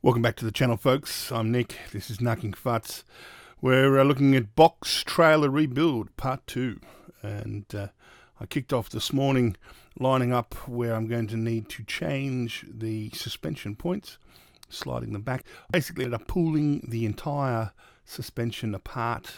Welcome back to the channel, folks. I'm Nick. This is Knocking Futs. We're looking at box trailer rebuild part 2, and I kicked off this morning lining up where I'm going to need to change the suspension points, sliding them back. Basically, ended up pulling the entire suspension apart,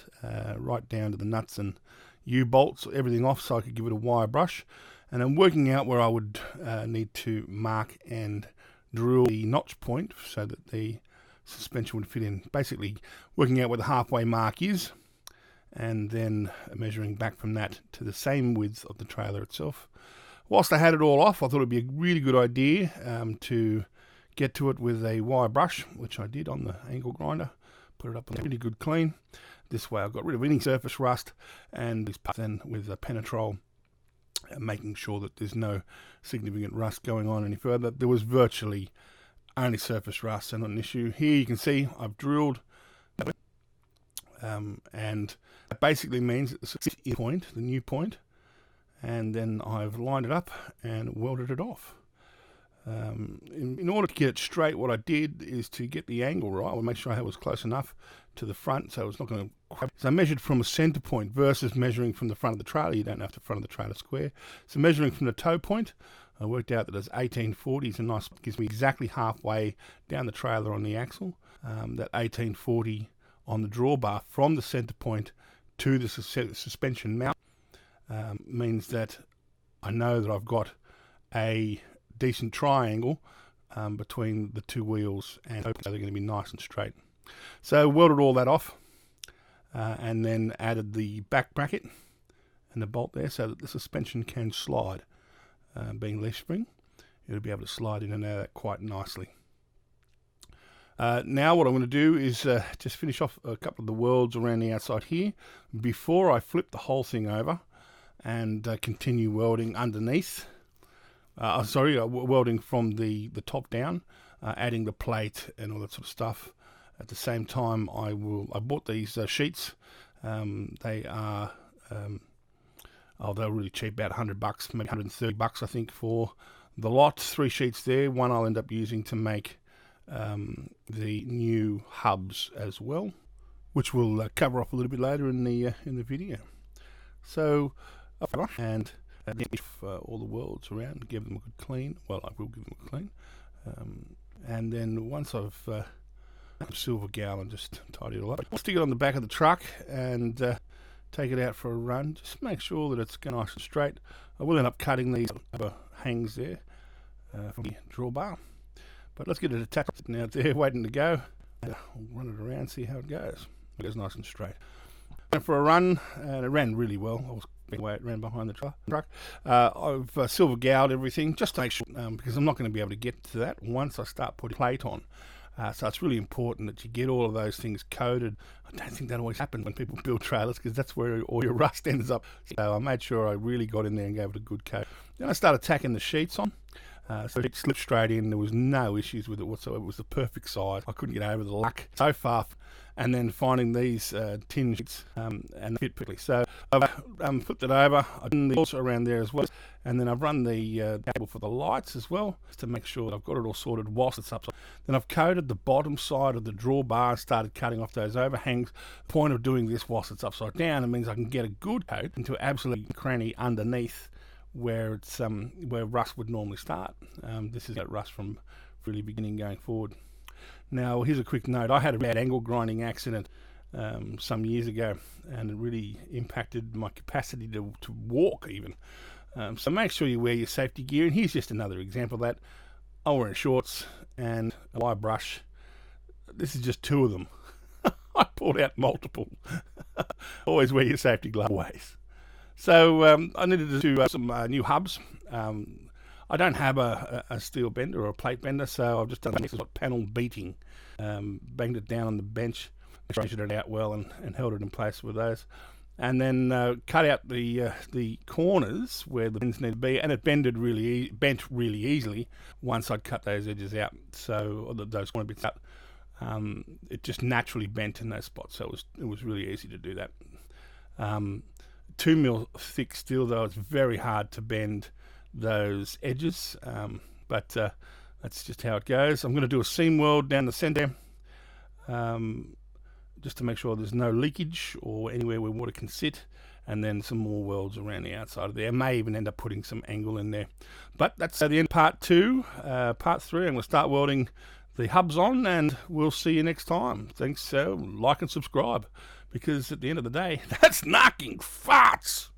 right down to the nuts and U-bolts, everything off, so I could give it a wire brush. And I'm working out where I would need to mark and drill the notch point so that the suspension would fit in. Basically working out where the halfway mark is and then measuring back from that to the same width of the trailer itself. Whilst I had it all off, I thought it'd be a really good idea to get to it with a wire brush, which I did on the angle grinder. Put it up on a pretty good clean. This way I've got rid of any surface rust, and this then with a penetrol, making sure that there's no significant rust going on any further. There was virtually only surface rust, so not an issue. Here you can see I've drilled, and that basically means that this is the point, the new point, and then I've lined it up and welded it off. In order to get it straight, what I did is to get the angle right. I would make sure I was close enough to the front so it's not going to crap. So I measured from a center point versus measuring from the front of the trailer. You don't have the front of the trailer square. So measuring from the toe point, I worked out that it's 1840 is a nice, gives me exactly halfway down the trailer on the axle. That 1840 on the drawbar from the center point to the suspension mount means that I know that I've got a decent triangle between the two wheels, and hopefully they're going to be nice and straight. So welded all that off and then added the back bracket and the bolt there so that the suspension can slide. Being leaf spring, it'll be able to slide in and out of that quite nicely. Now what I'm going to do is just finish off a couple of the welds around the outside here before I flip the whole thing over and continue welding underneath. Welding from the top down, adding the plate and all that sort of stuff. At the same time, I bought these sheets. They are they're really cheap, about $100, maybe $130 I think for the lot. 3 sheets there. One I'll end up using to make the new hubs as well, which we'll cover off a little bit later in the video. So and all the welds around, give them a good clean. Well, I will give them a clean. And then once I've silver gouge and just tidy it all up, I'll stick it on the back of the truck and take it out for a run. Just make sure that it's nice and straight. I will end up cutting these hangs there from the drawbar. But let's get it attached now there, waiting to go. I'll run it around, see how it goes. It goes nice and straight. Went for a run, and it ran really well. I was the way it ran behind the truck. I've silver gouged everything just to make sure, because I'm not going to be able to get to that once I start putting plate on. So it's really important that you get all of those things coated. I don't think that always happens when people build trailers, because that's where all your rust ends up. So I made sure I really got in there and gave it a good coat. Then I started tacking the sheets on. So it slipped straight in. There was no issues with it whatsoever. It was the perfect size. I couldn't get over the luck so far. And then finding these tin sheets and fit perfectly. So I've put that over. I've done the also around there as well. And then I've run the cable for the lights as well, just to make sure that I've got it all sorted whilst it's upside. Then I've coated the bottom side of the drawbar and started cutting off those overhangs. The point of doing this whilst it's upside down, it means I can get a good coat into absolutely cranny underneath where it's where rust would normally start. This is that rust from really beginning going forward. Now here's a quick note. I had a bad angle grinding accident some years ago, and it really impacted my capacity to walk even. So make sure you wear your safety gear, and here's just another example of that. I'm wearing shorts and a wire brush. This is just 2 of them. I pulled out multiple. Always wear your safety gloves. Always. So I needed to do some new hubs. I don't have a steel bender or a plate bender, so I've just done this panel beating. Banged it down on the bench, measured it out well, and held it in place with those. And then cut out the corners where the bends need to be, and it bent really easily once I'd cut those edges out. So those corner bits out, it just naturally bent in those spots. So it was really easy to do that. 2 mil thick steel, though, it's very hard to bend those edges, but That's just how it goes. I'm going to do a seam weld down the centre, just to make sure there's no leakage or anywhere where water can sit, and then some more welds around the outside of there. I may even end up putting some angle in there. But that's the end, part 2. Part 3, I'm going to start welding the hubs on, and we'll see you next time. Thanks. Like and subscribe, because at the end of the day, that's knocking farts.